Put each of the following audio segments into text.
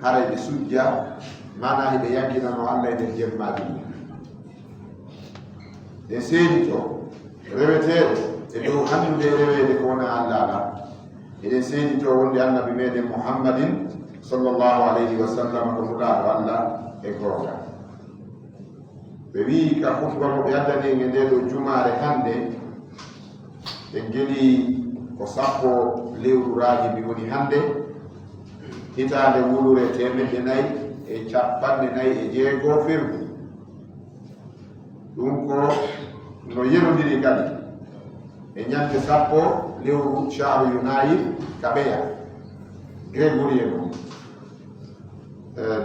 haray ɓe sujja mana hiɓe yankinano Allah e nder jemmaji ɗum e seedi to reweteɗo e dow handude rewede ko wona Allah ala eɗen seedi to wonde annabi meɗen Muhammadin sallllahu alayhi wa sallam ko mulaɗo Allah e gonga ɓe wi ka khutba mo ɓe addani e nde ɗo jumare hande ɓe geɗi ko sappo lewru rajibi woni hande hitande wulure 446 firdu ɗum ko no yenodiri kadi e ñande sappo lewru shahru yunayir kaɓeya grégorien ɗum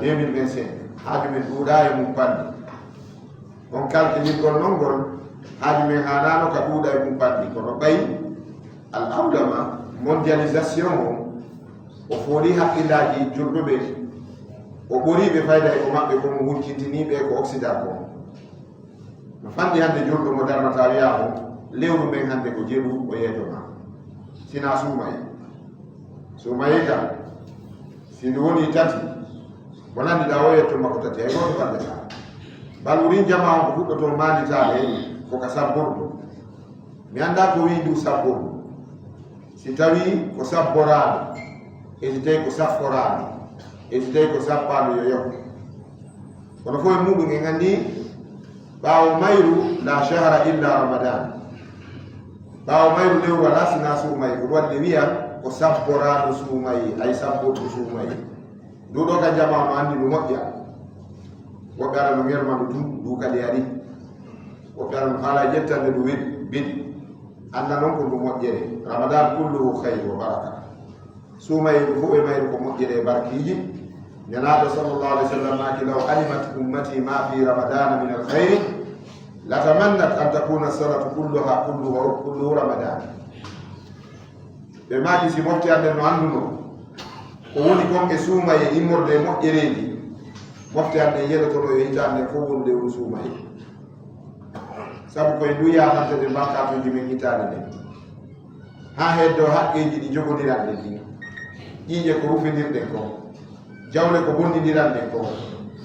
2025 haaju men ɗuuɗa e mum panɗi on kalkinirgol non ngol haaju men hanano ka ɗuuɗa e mum panɗi kono ɓayi al awdama mondialisation o fooli haqqillaji julɓeɓe o ɓoriɓe fayda e ko maɓɓe komo huccintiniɓe ko occident ko no fanɗi hande julɗo mo darnata wiyamo lewru men hande ko jeeɗu o yeetoma sina sumaye kam sino woni tati wonandiɗa o yettoma ko tati hay goto fandeta balwurin jama on ko fuɗɗoto manditade ko ka sabborɗo mi anda ko wi ndu sabborɗo si tawi ko sabboraɗo e si tawi ko safforaɗo e si tawi ko sappaɗo yo yokko kono fof e muɗum en andi ɓaawo mayru la shahra illa ramadan ɓaawo mayru lewru ala sina suumayi ko waɗde wiya ko sabboraɗo suumayi ay sabborɗo suumayi nduɗo ka jamanu andi no moƴƴa woɓɓe ara no germa ndu tun ndu kadi ari woɓɓe ara no haala jettande ndu beɗi anda noon ko ndu moƴƴere ramadan kulluhu khayru wa baraka suumayi ɗo fof e mayru ko moƴƴere e barkiji nenaɗo sallllahu alih w sallam maki law alimat ummati ma fi ramadana min alkhayri latamannat an takuna salatu kulluhu ramadan ɓe maki si mofti ande no anduno ko woni kon e suumaye immorde e moƴƴereji mofti ande yeɗotono yo hitande fof wonde wuro suumaye sabu koye ndu yatantede mbakkatoji men hitande nde ha heddo haqqeji ɗi jogodiranɗe ɗi ƴiƴe ko rufinirɗen kon jawle ko bondidiranɗen kon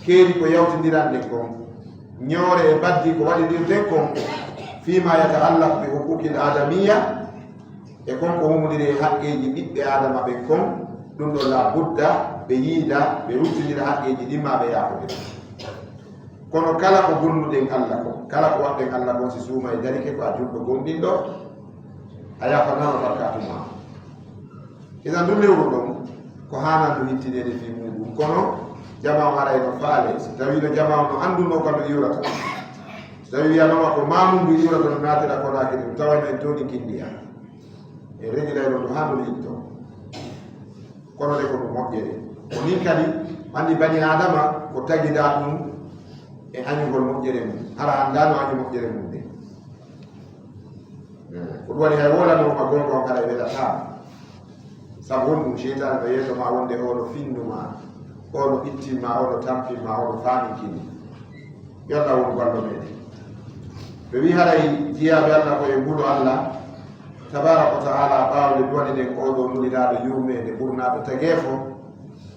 keeri ko yawtidiranɗen kon ñoore e baddi ko waɗidirden kon fima yata'allaq bi huquqil adamiya e konko humodiri e haqqeji ɓiɓɓe adama ɓen kon ɗum ɗo la budda ɓe yiida ɓe ruttidira haqqeji ɗimma ɓe yaafodira kono kala ko gonnuɗen Allah ko kala ko waɗɗen Allah kon si suuma e darike ko a julɗo gonɗinɗo a yafanano barkatuma isan ɗum lewru ɗon ko hanan ɗum hittinede fi muɗum kono jama ara no faale so tawi no jama no anduno kano iwrata so tawi wiyanoma ko mamum ndu iwrata no natira konaki ɗum tawayno en toni kindiya e reñirayno ɗo ha no yitto kono de ko ɗum moƴƴere ko nin kadi andi bani adama ko tagida ɗum e hañugol moƴƴere mum hara andano hañi moƴƴere mum de ko ɗum waɗi hay wolanoma gonga on kada e weɗatama sabu won ɗum cheytane ɗo yeeso ma wonde ono finnuma ono ittima ono tampima ono faamikini yo Allah won ballo meɗen ɓe wi haray jiyaɓe Allah koye ngulo Allah tabaraka wa taala ɓawde duwaɗe ɗen oɗo muliraɗo yurmede ɓurnaɗo taguefo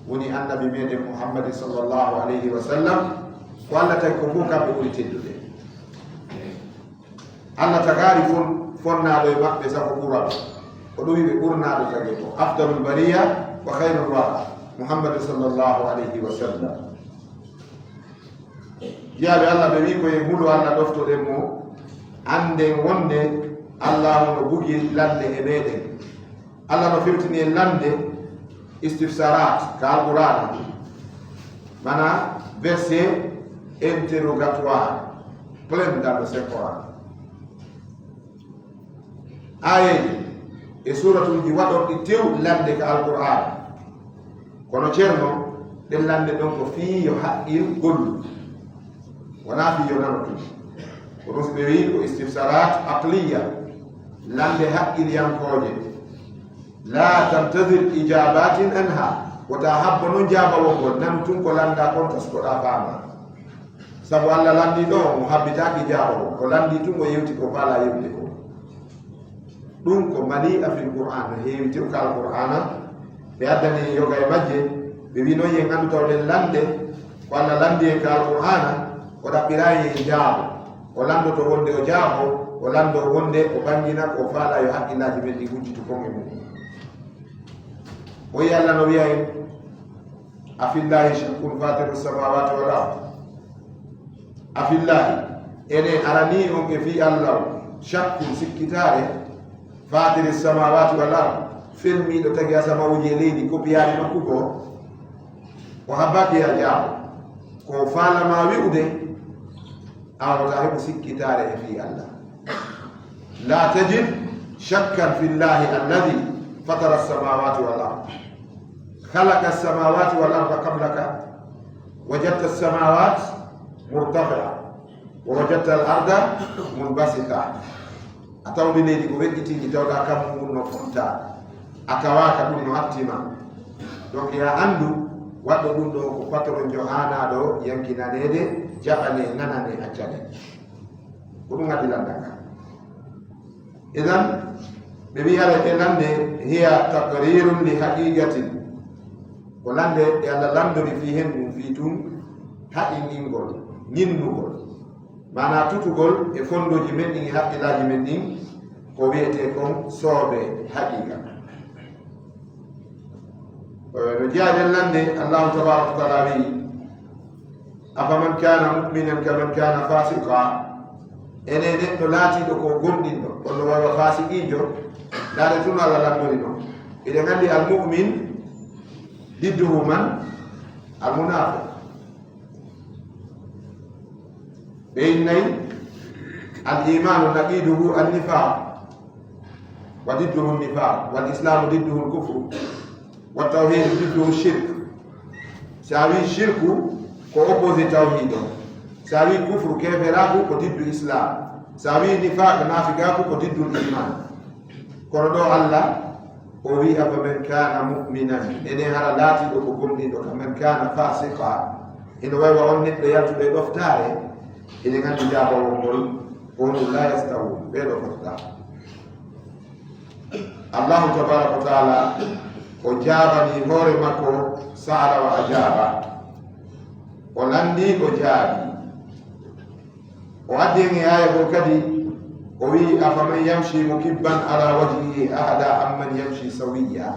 woni annabi meɗen Muhammad sallllahu alayhi wa sallam ko Allah tagi ko fof kamɓe ɓuri teddude Allah tagari fonnaɗo e maɓɓe sago ɓuraɓe ko ɗum wiɓe ɓurnaɗo tagi ko afdalul bariya wa khayrul wara Muhammad sallllahu alayhi wa sallam jiyaɓe Allah ɓe wi koye huɗo Allah ɗoftoɗen mo anden wonde Allah no bugi lande e meɗen Allah no firtini en lande istifsarat ka alqur'an mana verset interrogatoire plein dans le Saint-Coran ayeji e suratuji waɗorɗi tew lande ka alqur'an kono ceerno ɗen lande ɗon ko fiyo haqqil gollu wona fiyo nanotu ko ɗum ɓe wi ko istifsarat aqliya lande haqqilyankoje la tantadir ijabatin anha wota habbo noon jabawol ngol nan tun ko landa kon taskoɗa fama sabu Allah landi ɗo mo habbitaki jabawol ko landi tun o yewti ko faala yewde ko ɗum ko mali a fil qur'an no heewi tirka al qur'ana ɓe addani yoga e majje ɓe wino yen andu tawɗen lande ko Allah landi en ka alqur'ana o ɗaɓɓirayi e jaabo o lando to wonde o jaabo o lando wonde o bangina ko faala yo haqqillaji men ɗi hujjitu konge mum o yi Allah no wiya en afillahi shakkun fatiru samawati wal ard afillahi enen arani on ɓe fi Allah shakkun sikkitare fatiri samawati wal ard felmiɗo tagi a samawuji e leydi ko biyani makko ko o habbaki ya jaabo ko faalama wi'ude awata heɓo sikkitare e fi Allah la tajid shakkan fillahi alladi fatara samawati wal ard خلق السماوات والأرض قبلك وجدت السماوات مرتفعة ووجدت الأرض منبسطة أتوني ليدي كوبيتي كتوكا كم من فتا أكواك من أتما donc ya andu waddo dum do ko patron johana do yankina nede jabane nanane accade ko dum ngadi landaka idan be bi yare e lande hiya taqrirun li haqiqatin ko lande e Allah landori fi hen dum fi tum haqqingol ninnugol mana tutugol e fondoji men ɗin e haqqillaji men ɗin ko wiyete kon soobe haqiqa no jeyaɗen lande Allahu tabaraka wa taala wi afaman kana mu'minan kaman kana fasiqa ene neɗɗo laatiɗo ko gonɗinɗo onno wawa fasiqijo ndaade tun Allah landori noon eɗen andi al mu'min didduhu man al munafiq بيني الإيمان نقيده النفاق وضده النفاق والإسلام ضده الكفر والتوحيد ضده الشرك ساوي الشرك كأوبوزي توحيده ساوي الكفر كفره كضد الإسلام ساوي النفاق نافقه كضد الإيمان كردو الله وهي فمن كان مؤمنا إنه هذا لا تدخل من كان فاسقا إنه هو أنت يأتي بدفتاره إذا كان جابوا وقول قولوا لا يستوون بيدو فتاة الله تبارك وتعالى وجابني هوري مكو سأل وأجاب ولندي وجابي وأديني آية وكدي وي أفمن يمشي مكبا على وجهه أهدى أمن يمشي سويا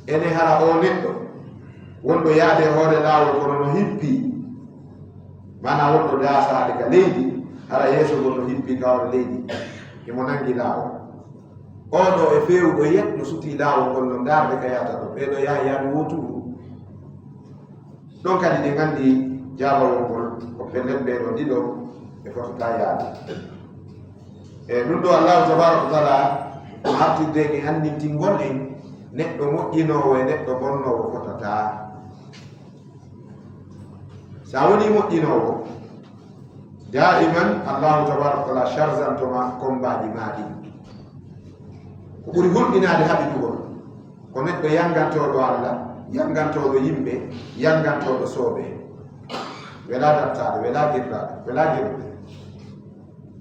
إني هرا أونيتو وندو يادي هوري لا وكونو هيبي mana wonɗo dasaade ka leydi hara yeeso gonno hippi gawre leydi emo nangi laawol oɗo e fewuɗo yet no suti laawol ngol no darde ka yata ɗo ɓeɗo yaha yaami woturu ɗon kadi ɗe gandi jabawol ngol ko pellen ɓeɗo ɗiɗo ɓe fotata yaade e ɗum ɗo allahu tabaraka wa taala ko artirde e annintingol en neɗɗo moƴƴinowo e neɗɗo bonnowo fotata sa woni moƴƴinowo daiman allahu tabaraka wa taala chargentoma combaji maɗi ko ɓuri hulɗinade haɓitugol ko neɗɗo yangantoɗo Allah yangantoɗo yimɓe yangantoɗo sooɓe wela dartade wela girɗade wela girɗe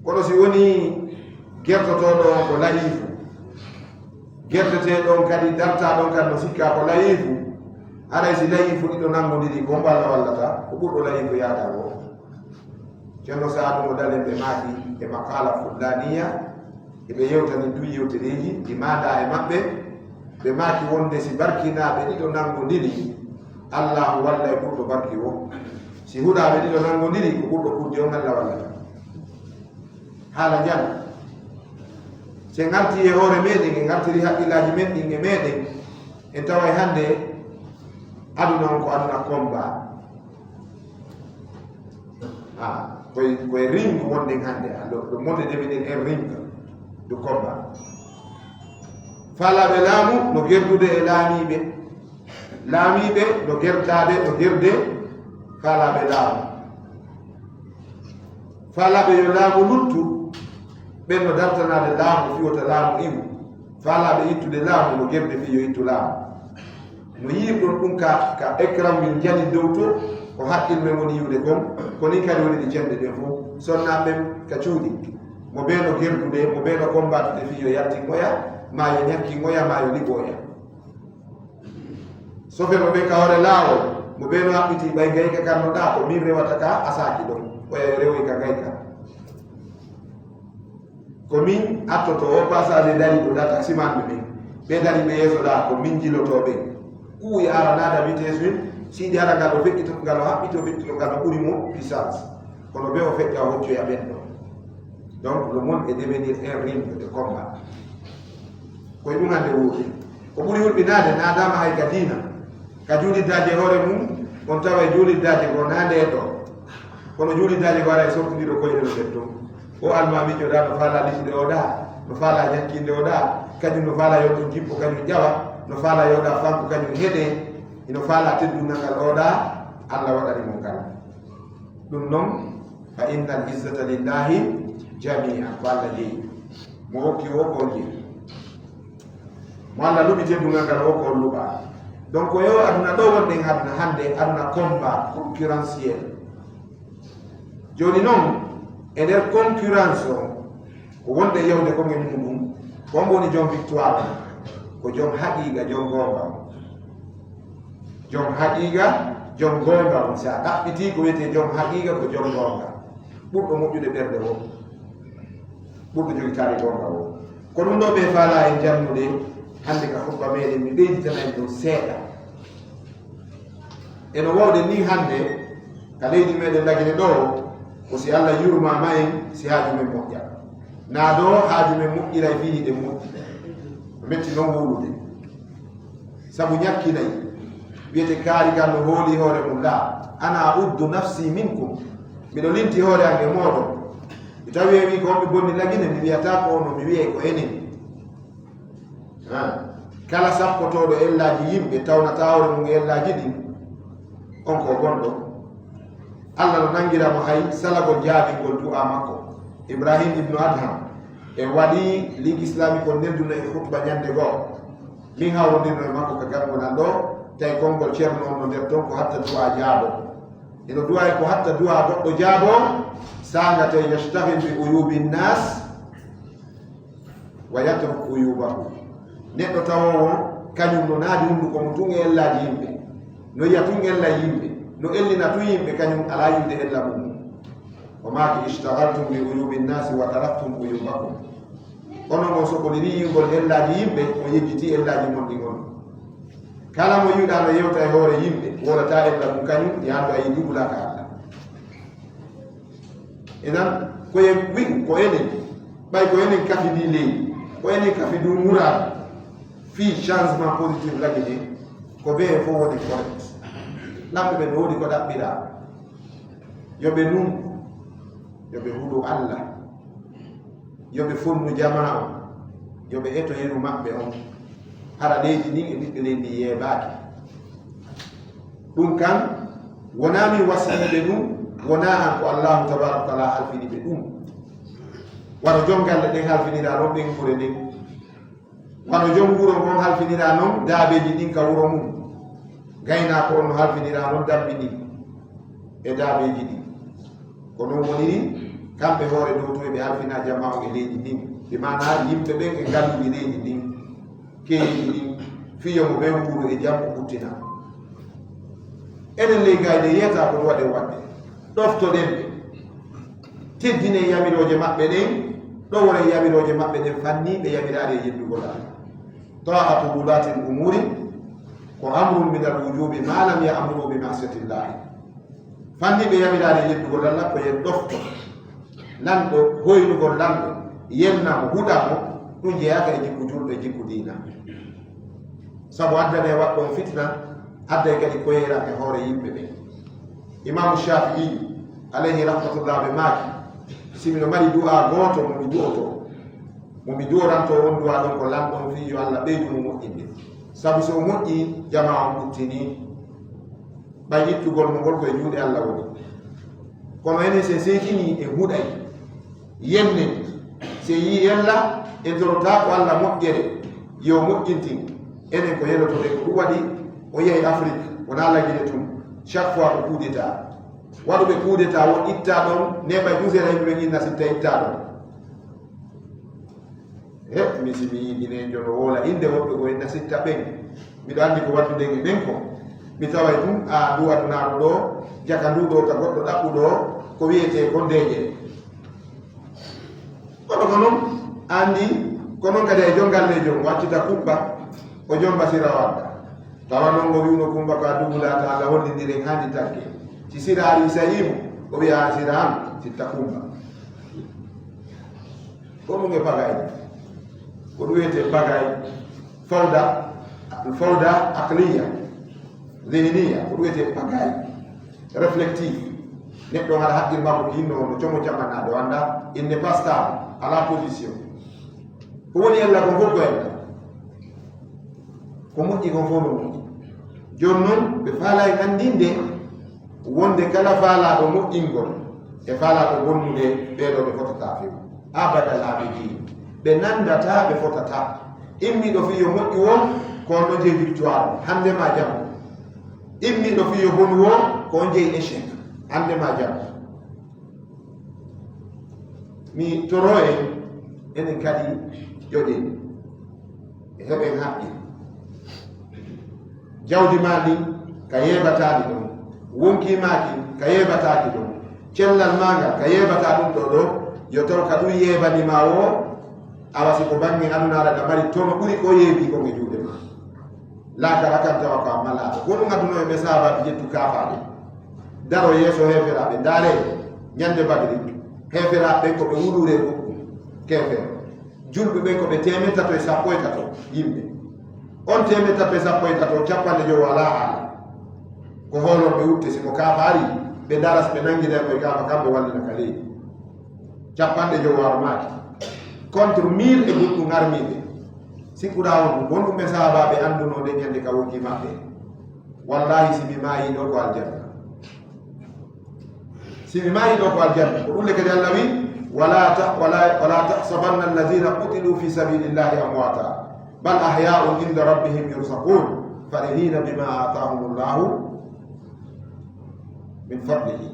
kono si woni gertotoɗo on ko layifu gerteteɗon kadi dartaɗon kadi no sikka ko layifu aray si layifu ɗiɗo nangodiri ko mballa wallata ko ɓurɗo layifu yaada o ceerno Saadu mo dalen ɓe maaki e makala fullaniya eɓe yewtani du yewtereji ɗi maada e maɓɓe ɓe maaki wonde si barkinaɓe ɗiɗo nangodiri allahu walla e ɓurɗo barki o si huɗaɓe ɗiɗo nangodiri ko ɓurɗo kujje on allah wallata haala jan se garti e hoore meɗen e gartiri haqqillaji men ɗin e meɗen en taway hande aduna on ko aduna combat koye ring wonɗen hannde ɗo monde deɓeɗen en ring de combat faalaɓe laamu no gerdude e laamiɓe laamiɓe no gerdade no gerde faalaɓe laamu faalaɓe yo laamu luttu ɓen no dartanade laamu fiwota laamu iwu faalaɓe ittude laamu no gerde fi yo ittu laamu no yirɗon ɗum ka écran min jani dow to ko haqqil men woni yiwde kon ko ni kadi woni ɗi cenɗe ɗen fof sonnaɓen ka cuuɗi mo ɓeeno gerdude mo ɓeeno combatude fi yo yalti ngoya ma yo ñakki ngoya ma yo ligoya sofero ɓe ka hore laawol mo ɓeeno haɓɓiti ɓay gayka kannoɗa ko min rewata ka asaki ɗon oya rewoy ka gayka ko min attoto o passage dari ɗo da taximanɓe ɓen ɓe dari ɓe yeesoɗa ko min jilotoɓe ɓuuya ara naada vitesse min siidi ara ngal o feƴƴito ngal o haɓɓito feƴƴito ngal o ɓuri mo puissance kono ɓe o feƴƴa o hoccoya ɓen ɗo donc le monde est devenir un ring de combat koye ɗum hande wuuri ko ɓuri hulɓinade nadama hay ka diina ka juuliddaje hoore mum on tawa e juuliddaje ko nande e ɗo kono juuliddaje ko ara e sortodiro koyɗe no ɓen toon o almamijo ɗa no faala lisde o ɗa no faala jakkinde o ɗa kañum no faala yoɗɗo jippo kañum ƴawa no faala yoɗa fanko kañum heeɗe ino faala teddunal ngal oɗa Allah waɗani mum kala ɗum noon fa inna al izzata lillahi jami'an ko Allah jeeyi mo hokki o ko jeeyi mo Allah luɓi teddungal ngal o ko luɓa donc yo aduna ɗo wonɗen aduna hande aduna combat concurrentiel joni noon e nder concurrence o ko wonde yewde ko ngel muɗum ko woni jom victoire ko jom haqiqa jom gonga jom haqiqa jom gonga on sa ɗaɓɓiti ko wiyete jom haqiqa ko jom gonga ɓurɗo moƴƴude ɓerde o ɓurɗo jogitade gonga o ko ɗum ɗo ɓe faala en jannude hande ka hutba meɗen mi ɓeyditana en ɗum seeɗa eno wawde ni hande ka leydi meɗen lagine ɗo ko si Allah yurmama en si haaju men moƴƴa na ɗo haaju men moƴƴira e fihi ɗe moƴƴi metti noon wulude sabu ñakkinayi wiyete kaari kam no hooli hoore mum la ana uddu nafsi minkum miɗo linti hoore ange moɗon mi tawi wi ko onɓe bonni lagine mi wiyata ko ono mi wiye ko enen kala sappotoɗo ellaji yimɓe tawnata hoore mum ellaji ɗin on ko gonɗo Allah no nangiramo hay salagol jaabingol du'a makko Ibrahim ibnu Adham e waɗi ligue islamique o nelduna e hutba ñande goo min hawrodirno e makko ka gangonan ɗo tawi konngol ceerno on no nder toon ko hatta du'a jaabo eno du'a e ko hatta du'a goɗɗo jaabo sanga tawi yastahil bi uyubi nnas wa yatruk uyubahu neɗɗo tawowo kañum no naadi hunduko mo tun e ellaji yimɓe no yiya tun ella yimɓe no ellina tun yimɓe kañum ala yimde ella mum o maaki ishtagaltum bi uyubi nnasi wa taraktum uyubakum onon on sokoliri yingol ellaji yimɓe o yejjiti ellaji mon ɗin on kala mo yiwɗa no yewta e hoore yimɓe wolata ella mum kañum yaandu a yiɗi wulaka Allah enan koye wi ko enen ɓay ko enen kafidi leydi ko enen kafidu muraɗo fi changement positif lagine ko ɓe e fof woni correct lamɓe ɓe no woodi ko ɗaɓɓira yoɓe nun yoɓe huɗo Allah yoɓe fonnu jama o yoɓe eto yeru maɓɓe on hara leydi ndin e ɓiɓɓe leydi yeebaaki ɗum kan wona min wasiyiɓe ɗum wona an ko Allahu tabaraka taala halfiniɓe ɗum wano joom galle ɗen halfinira noon ɓen gure nden wano joom wuro ngon halfinira noon daabeji ɗin ka wuro mum gaynako on no halfinira noon dambi ɗin e daabeji ɗin ko noon woniri kamɓe hoore dow to ɓe halfina jama o e leydi ndin ɓe mana yimɓe ɓen e ngalluɗi leydi ndin keeji ɗin fiyo mo ɓen wuro e jammo ɓuttina enen ley gayde yiyata kono waɗe waɗde ɗoftoɗen ɓe teddine yamiroje maɓɓe ɗen ɗo wona yamiroje maɓɓe ɗen fanni ɓe yamirade e yeddugol Allah ta'atu wulati l umuri ko amrun min al wujubi ma lam ya'muru bi ma'siyatillahi fanni ɓe yamirade e yeddugol Allah ko yen ɗofto lanɗo hoynugol lanɗo yennamo huɗamo ɗum jeyaka e jikku julɗo e jikku diina sabu addane waɗɗon fitna adda e kadi koyeran e hoore yimɓe ɓe imamu Shafi'i alayhi rahmatullah ɓe maaki simino mari du'a gooto momi du'oto momi joranto on du'a ɗon ko lanɗon fi yo Allah ɓeydu mo moƴƴinde sabu so moƴƴi jama on ɓuttini ɓay ittugol mo ngol koye juuɗe Allah woni kono enen se seekini e huɗay yenne se yi yella e dorota ko Allah moƴƴere yo moƴƴintin enen ko yelotoɗe ko ɗum waɗi o yehi Afrique wona lagine tum chaque fois ko coup d'état waɗuɓe coup d'état won itta ɗon neɓa jusera yimɓe ɓe inna sitta itta ɗon he mi simi yiɗine jono wola inde woɓɓe ko inna sitta ɓen mbiɗo anndi ko waddude e ɓen ko mi taway ɗum a duwadunaɗo ɗo jaka nduɗo ka goɗɗo ɗaɓɓuɗo ko wiyete ko ndeje kono ko noon andi ko noon kadi e jongalle jom waccita kumba o jomba sira wadda tawa noon ngo wiwno kumba ko a dugulata Allah hollidiri handi tagge si sira ari sayimo o wiya sira am sitta kumba ko ɗum e bagay ko ɗum wiyete bagay fawda aqliya zihniya ko ɗum wiyete bagay réflectif neɗɗo haɗa haqqil makko ko hinno no como camannaɗo anda il n'est pas stable à la position ko woni ella ko fof ko ella ko moƴƴi kon fof no moƴƴi joni noon ɓe faala e andinde wonde kala faalaɗo moƴƴingol e faalaɗo bonnude ɓeɗo ɓe fotata few abadal abidin ɓe nandata ɓe fotata immiɗo fiyo moƴƴi wo ko on ɗo jeyi victoire hande ma jam immiɗo fiyo bonu wo ko on jeyi échec hande ma jam mi toro enen kadi joɗen e heɓen haqqi jawdi ma ɗi ka yeɓatali ɗon wonkimaki ka yeɓataki ɗon cellal maga ka yeɓata ɗum ɗo ɗo yo taw ka ɗum yeɓanima o awa siko bange adunara ɗa mari tono ɓuuri ko yeeɓi kon e juuɗe ma lakara kan tawa ko a malaɗo ko ɗum aduno e ɓe sabaɓe ƴettu kafaɓe daro yeeso heferaɓe ndaare ñande badri heferaɓe ɓen koɓe wuɗure goɗɗum kefere julɓe ɓen koɓe temetato e sappo e tato yimɓe on temetato e sappo e tato capanɗe jowo ala haala ko holon ɓe wutte siko kafa ari ɓe daras ɓe nanguide koye kafa kamɓe wallina ka leydi capanɗe jowo armaki contre 1000 e goɗɗum armiɓe sikkuɗa on ɗum won ɗum ɓe sahabaɓe andunoɗe ñande ka wonki maɓɓe wallahi simi mayi ɗo ko aljanna simi mayi ɗo ko aljanna ko ɗulle kadi Allah wi wala tahsabanna alladhina qutilu fi sabilillahi amwata bal ahya'un inda rabbihim yurzaqun farihina bima atahum Allahu min fadlihi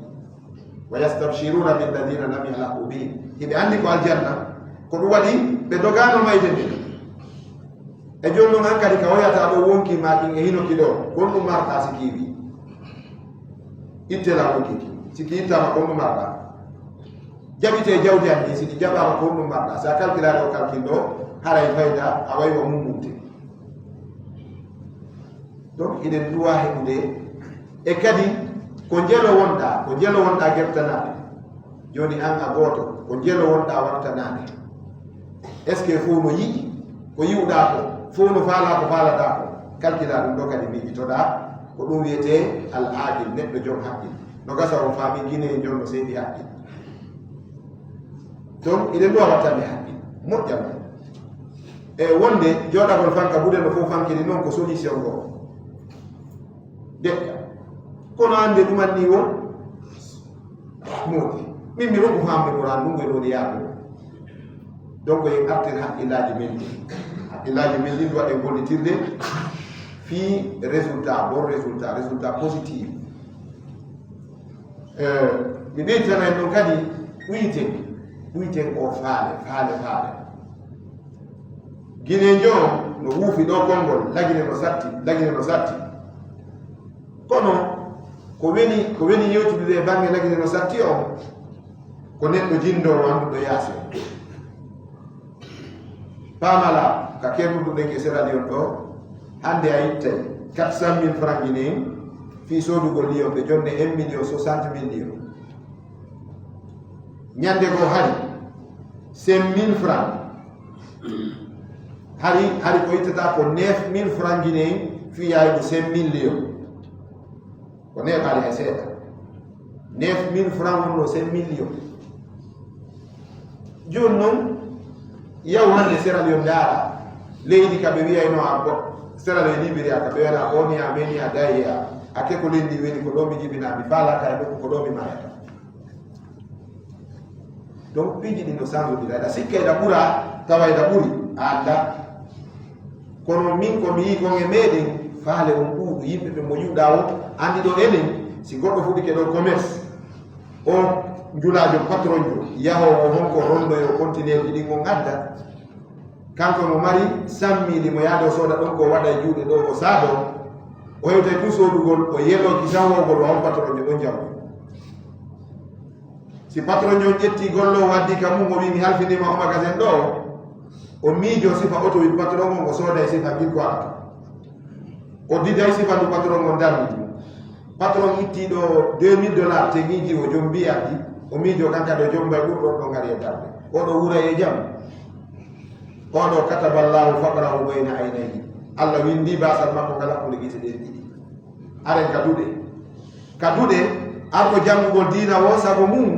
wa yastabshiruna billadhina lam yalhaqu bihim hiɓe andi ko aljanna ko ɗum waɗi ɓe dogano mayde nde e joni noon hankadi ka woyata ɗo wonki maɗin e hinoki ɗo gon ɗum marɗa si kiwi ittela wonkiki siki ittama kon ɗum marɗa jaɓite jawdi an ɗi siki jaɓama kon ɗum marɗa sa calculaɗe o calcule ɗo haray fayda a wayi o mummumte donc iɗen duwa heɓude e kadi ko jelo wonɗa gertanaɓe joni an a goto ko jelo wonɗa wattanade est ce que fof no yiɗi ko yiwɗa ko fof no faala ko faalaɗa ko calcula ɗum ɗo kadi miijitoɗa ko ɗum wiyete al adil neɗɗo jom haqqil no gasa on faami guine e jonno seeɗi haqqil donc iɗen ɗo wattande haqqil moƴƴam e wonde joɗagol fanka ɓuure no fof fankini noon ko solution goo deƴƴa kono ande ɗumanni wo moodi min mi roɓu famde Qur'an ɗum e ɗoni yaako donc en artir haqqillaji men ɗi haqqillaji men ɗin waɗe gollitirde fi résultat bon résultat positif mi ɓeytana en ɗon kadi ɓuyten o faale guine jo no wuufi ɗo konngol lagine no satti kono ko weni yewtude e bange lagine no satti o ko neɗɗo jindowo anduɗo yaasi pamala ka kernuɗuɗen e Sierra Leone ɗo hande a ittay 400 000 francs guinéen fi sodugol liyon ɓe jonde 1 million 60 million ñande go hari 5 000 francs hari ko ittata ko 9 000 francs guinéen fi yaygo 5 million ko neɓali hay seeɗa 9 000 francs wonno 5 million joni noon yaw hande Sierra Leone ndaara leydi ka ɓe wiyayno a go Sierra Leone Liberia ka ɓe wiyana oni a meni a dayi a keko lendi weli ko ɗo mi jibina mi falata e nokku ko ɗo mi mayata donc piiji ɗi no sangoɗira ɗa sikka eɗa ɓura tawa eɗa ɓuri a anda kono min komi yi kon e meɗen faale on ɗuuɗu yimɓe ɓe mo yiwɗa o andi ɗo enen si goɗɗo fuɗike ɗo commerce o njulajo patron jo yahowo honko rondoyo contineji ɗin o gadda kanko mo mari 100 000 mo yaado soda ɗon ko waɗa e juuɗe ɗo o saado o hewtay tout soodugol o yelo kisawogol o on patron o jaw si patron o ƴetti gollo waddi ka mum o wi mi halfinima o magasin ɗo o miijo sifa automobile patron o sooday sifa bil ko ato o diday sifa ndu patron o darniti patron itti ɗo $2000 te miiji o joom mbiyardi o miijo kanka ɗo joom mbay ɓurɗon ɗo ngari e darde oɗo wura e jam oɗo kataballahu faqrahu bayna aynayhi Allah windi basal makko kala ko gite ɗen ɗiɗi aren kaduɗe arko janngugol diina wo sago mum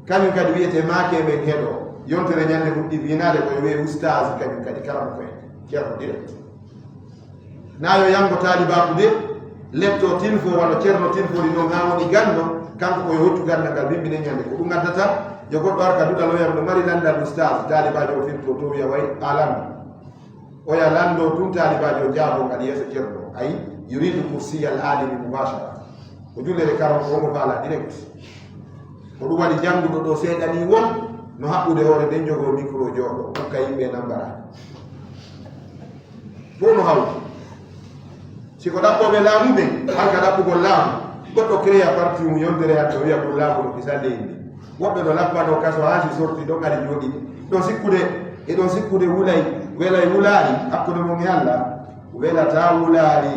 kañum kadi wiyete maake men heɗo yontere ñande fuɗɗi winade koye wiye oustage kañum kadi karama koye ceerno direct nayo yango taalibakude lepto tilfo walla ceerno tilfori ɗo ha woni ganno kanko koye hoccu gandal ngal bimbine ñande ko ɗum gaddata yo goɗɗo arka duɗal oyam no mari landal oustage taalibajo o firto to wiya way alam oya lando tun taalibajo jaabo ngal yeeso ceerno ayi yuridu kursiyal alimi mubashara ko jullere karam ko omo faala direct ko ɗum waɗi jannguɗo ɗo seeɗani won no haɓɓude hoore nden jogo micro jooɗo hokka yimɓe nambara fof no hawti siko ɗaɓɓoɓe laamu ɓe halka ɗaɓɓugol laamu goɗɗo créa parti mum yondere han to wiya ko laamu ɗo kisalle yimɓe woɓɓe ɗo lappano kaso haa si sorti ɗon ari jooɗi ɗon sikkude wulay welay wulaari hakkude mum e Allah welata wulaari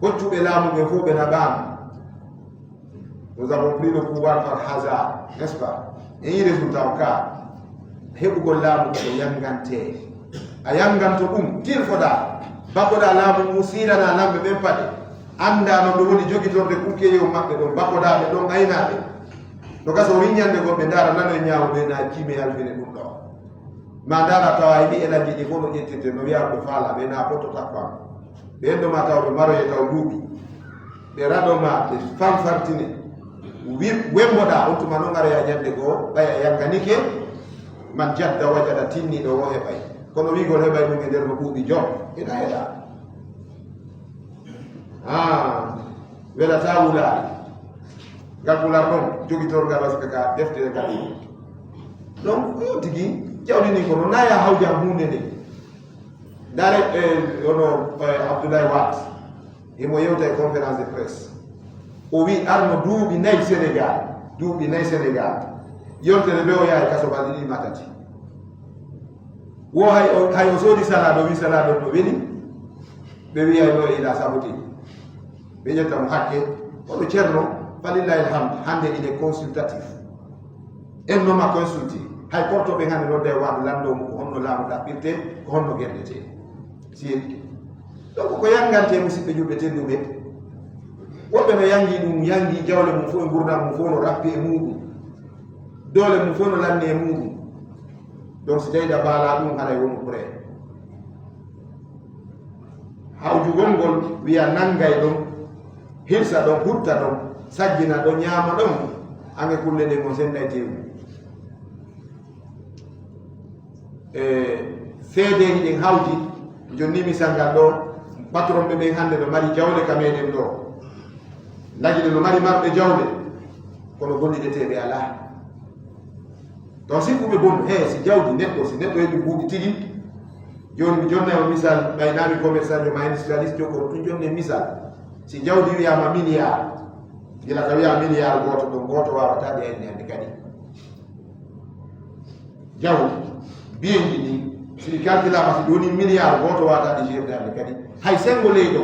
hoccuɓe laamu ɓe fof ɓe naɓaama. Nous avons pris le pouvoir par hasard, n'est-ce pas? Et il résultat au cas. Heɓugol laamu ko yangante a yanganto ɗum tilfoɗa bakkoɗa laamu mum sirana lamɓe ɓen paɗe anda no ɗo woni jogitorde kunkeyew maɓɓe ɗon bakkoɗaɓe ɗon aynaɓe no gasa o riñande goɓe ndara nano e ñaawo ɓe na jime halfine ɗum ɗo ma ndara tawa e ɗi eɗanji ɗi fof no ƴettirte no wiya ɓe faala ɓe na poto tappam ɓen ɗo ma taw ɓe maroye taw duuɓi ɓe raɗoma ɓe famfartine wemboɗa on tuma no garoya ñande goo ɓaya yanganike man jadda wajada tinniɗo o heɓay kono wigol heɓay ɗum e nder no ɓuuɓi jom ina heɗa welata wulaari ngal wular ɗon jogitorgal wasika ka deftere kadi donc yo tigi jawɗini kono naya hawjam hunde nde dare ono Abdoulaye Wade emo yewta e conférence de presse o wi arno duuɓi nayi Sénégal yontere ɓe o yaha kaso balɗe ɗiɗi matati wo hay o soodi salade o wi salade on ɗo weli ɓe wiyay ɗo ila saboté ɓe ƴetta mo hakke oɗo ceerno falillahi alhamd hande il est consultatif en noma consulté hay portoɓe hande nodda e waɗo landomu ko honno laamu ɗaɓɓirte ko honno guerɗete si yeɗɗi donc ko yangante musidɓe julɓe tedduɓe woɓɓe no yangi ɗum yangi jawle mum fof e gurdam mum fof no rappi e muɗum doole mum fof no lanni e muɗum donc si tawi ɗa baala ɗum haɗay wono pré hawjugol ngol wiya nanngay ɗon hirsa ɗon hutta ɗon saggina ɗon ñaama ɗon ange kulle ɗe mo senday tewu feedeji ɗen hawti jonni misal ngal ɗo patron ɓe ɓen hannde no mari jawle ka meɗen ɗo lagiɗe no mari marɓe jawle kono golliɗeteɓe ala donc sikkuɓe bon si jawdi neɗɗo si neɗɗo heɓi buuɗi tigi joni mi jonnama misal ɓaynami commerçant jo ma industrialiste jokkoto tun jonne misal si jawdi wiyama milliard gila ka wiya milliard goto ɗon goto wawata ɗe ayni hande kadi jawdi biyeji ɗi siɗi calculama si ɗoni milliard goto wawata ɗe gerde hande kadi hay sengo leyɗo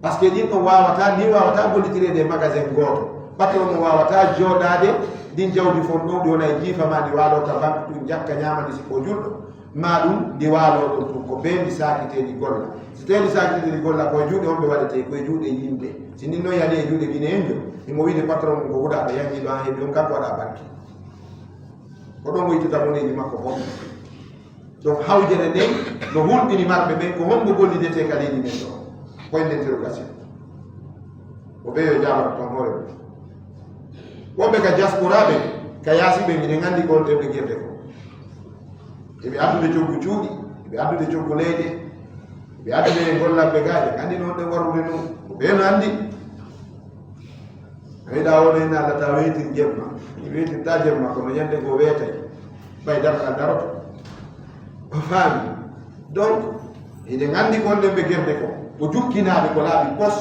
par ce que ɗin ɗon wawata ni wawata gollitirede e magasin goto patron mo wawata jooɗade ɗin jawdi fon ɗon ɗi wona e jiifama ndi waalo ka banque tun jakka ñamande siko julɗo ma ɗum ndi waalo ɗon tun ko ɓe ndi sakiteɗi golla so tawi ndi sakiteɗi golla koye juuɗe honɓe waɗete koye juuɗe yimɓe si ndin noon yani e juuɗe guine en jo imo wiide patron mum ko huuɗa ɗo yangiɗo ha heeɓi on kanko waɗa banque ko ɗon o ittata moneji makko fof donc hawjere nden no hulɓini marɓe ɓen ko honmo gollidete ka leydi men ɗo point d' interrogation o ɓe yo jamata ton hoore mum woɓɓe ka diasporaɓe ka yaasiɓe minen anndi ko ɗemɓe guerde ko eɓe addude coggu cuuɗi eɓe addude coggu leyɗe eɓe addude gollaɓe gaaƴe anndi noon ɗe warude noon ko ɓe no anndi a wiɗa wono en allata weytir jemma weytirta jemma kono ñande go weetay ɓay darɗa daroto o faami donc ide ngandi gonde be gerde ko o jukkinaɓe ko laaɓi pos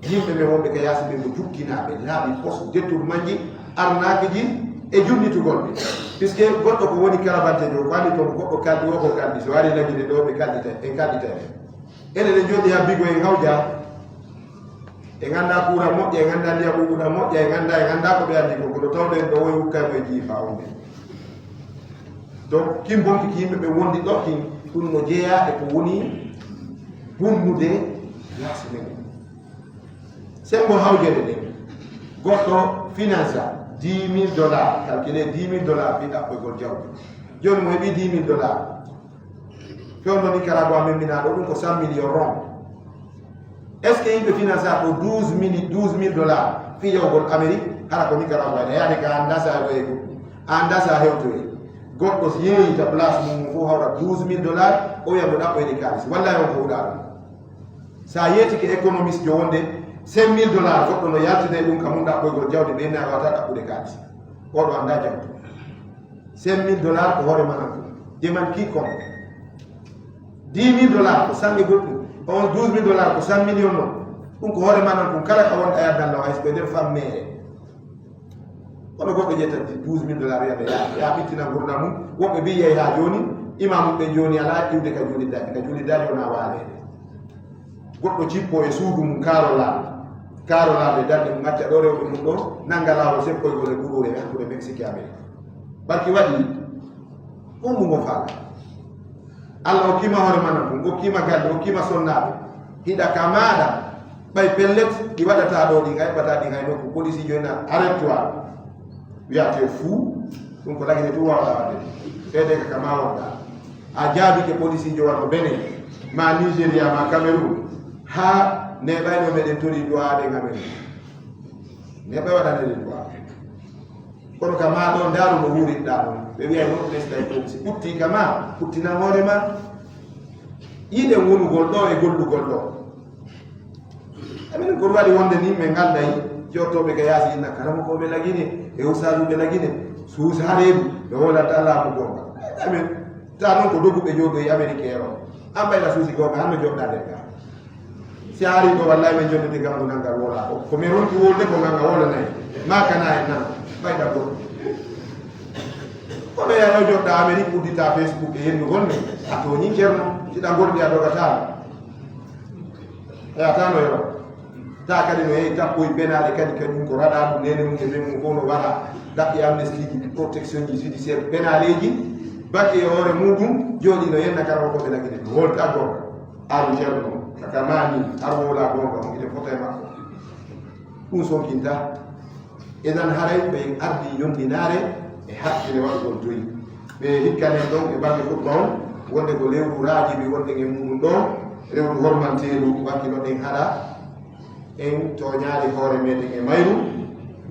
yimɓe ɓe wonɓe ka yaasi ɓe ko jukkinaɓe laaɓi pos dettur majji arnaaki ji e junnitugol ɓe puisque goɗɗo ko woni karabante ɗo ko andi toon goɗɗo kalɗi o ko kalɗi so ari lagide ɗo ɓe kalɗite en kalɗitene enen e jooɗi ha bigo en hawja e ganda kuura moƴƴa e ganda ndiyam ɓuɓuɗa moƴƴa e ganda ko ɓe andi ko kono tawɗen ɗo woy hukkaymo e jiifa onde donc kim bonki ki yimɓe ɓe wondi ɗo kin ɗum no jeeya e ko woni bunnude yaasi men sembo hawjede ɗen goɗɗo finance $10,000 calculé $10,000 fi ɗaɓɓoygol jawdi joni mo heɓi $10,000 fewno Nicaragua memminaɗo ɗum ko 100 millions rond est ce que yimɓe finance a ɗo $12,000 fi yawgol Amérique hara ko Nicaragua ne yaade ka anda sa ɓeygo anda sa hewtoye goɗɗo yeeyita place mum fof hawra $12,000 o wiyamo ɗaɓɓoyde kalis walla yon ko huɗa ɗum sa yeetike économiste jo wonde $5,000 goɗɗo no yaltine ɗum ka mum ɗaɓɓoygol jawdi ɓe na wata ɗaɓɓude kalis oɗo anda jawdi $5,000 ko hoore manan ɗum deman kikonɓe $10,000 ko sange goɗɗum on $12,000 ko 100 millions non ɗum ko hoore manan ɗum kala ka wonɗa yardalla o hayso ɓe nder fammere kono goɗɗo ƴettati $12,000 wiyata ya ɓittina gurna mum woɓɓe mbi yeey ha joni imamum ɓe joni ala iwde ka juuliddaji wona waalede goɗɗo cippo e suudu mum karolaɓe darde mum acca ɗo rewɓe mum ɗo nanga lawol seppoygol e ɓurure e hakkude Mexique Amérique barki waɗi ɗum mo faala Allah hokkima hoore manan ɗum hokkima galle hokkima sonnaɓe hiɗa ka maɗa ɓay pellet ɗi waɗata ɗo ɗi heɓata ɗi hayno ko police joni arrête-toi wiyate fou ɗum ko lagine tu wawɗa wadde ɓeyde ka kama wonɗa a jaabike police jo wato Benin ma Nigéria ma Cameroun ha neɓayno meɗen tori duwaɗen Amérique neɓay waɗaneɗen duwa kono ka ma ɗo ndaru no wuritɗa ɗum ɓe wiyay no presɗay ɗum si ɓutti kama ɓuttinan hoorema yiɗen wonugol ɗo e gollugol ɗo amin kono waɗi wonde ni min ngalday jottoɓe ka yaasi inna karama koɓe lagine e usaluɓe lagine suusareɓe ɓe wolata laamu gonga amin ta noon ko doguɓe jooɗo e américain o an ɓayla suusi gonga hanno joɗɗa nder ga si a ari ɗo wallahi min jondede gamgu nangal wola ko min ronki wolde ko ganga wolanayi ma kana en nan ɓayɗa goɗɗo kono yaɗo joɗɗa Amérique uddita Facebook e yennugol ne a toñi ceerno siɗa gorɗi a dogatano eyatano yoro ta kadi no yehi tappoy benaɗe kadi kañum ko raɗa ɗum nene mum e men mum fof no waɗa daɓɓi amnesty ji protection ji judiciaire penaleji bakke e hoore muɗum jooɗi no yenna karama koɓe lagine no wolta gonga aru ceerno kaka mani ar wola gonga mo ine fota e makko ɗum sonkinta enan haray ɓe ardi yondinare e hakkille waɗugol joyi ɓe hikkanen ɗon e bange goɗɗo on wonde ko lewru raajiɓe wonde e muɗum ɗo rewru hormanteru wakkilo ɗen haɗa en toñaali hoore meɗen e mayru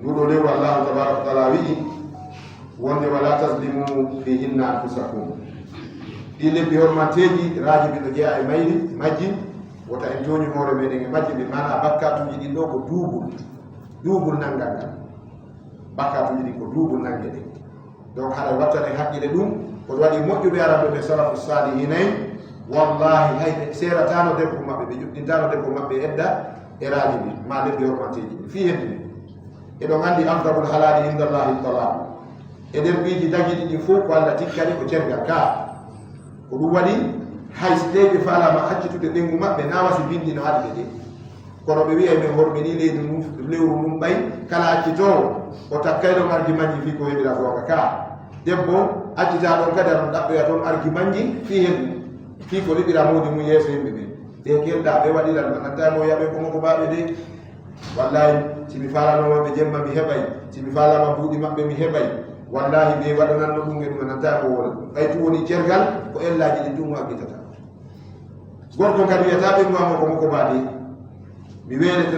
nduɗo lewru Allahu tabaraka wa taala wi'i wonde wala taslimu fihinna anfusakum ɗi lebbi hormanteji raajiɓe no jeeya e mayri majji wota en toñi hoore meɗen e majji ɓe mana bakkatuji ɗin ɗo ko duubul nangal ngal bakkatuji ɗin ko duubul nange ɗen donc haɗa wattane haqqille ɗum koto waɗi moƴƴuɓe araɓe ɓe salafu salihinayi wallahi hayɓe seeratano debbo maɓɓe ɓe juɗɗintano debbo maɓɓe edda e raajiɓe ma lebbi hormanteji fi heddi eɗon andi amdabul halali indallahi talaq e nder ɓiiji dagiɗi ɗi fof ko Allah tikkani ko cergal ka ko ɗum waɗi hay so ɗeɓe falama haccitude ɓengu maɓɓe na wasi bindi no haɗɓe ɗe kono ɓe wiya min horɓeni leydi mum lewru mum ɓay kala accitowo o takkayɗon argument ji fi ko heɓira gonga ka debbo accita ɗon kadi aɗon ɗaɓɓoya toon argument ji fi heddi fi ko liɓira mawdi mum yeeso yimɓe ɓe ɓe kelɗa ɓe waɗiran nantamo yaɓe komo ko mbaɓe de wallahi simi falanoma ɓe jemma mi heɓay simi falama buuɗi maɓɓe mi heɓay wallahi ɓe waɗananno ɗum e ɗum nantamo wona ɓay tu woni cergal ko ellaji ɗi ɗum waggitata gorko kadi wiyata ɓe ngamo komo ko mbaɗi mi weelete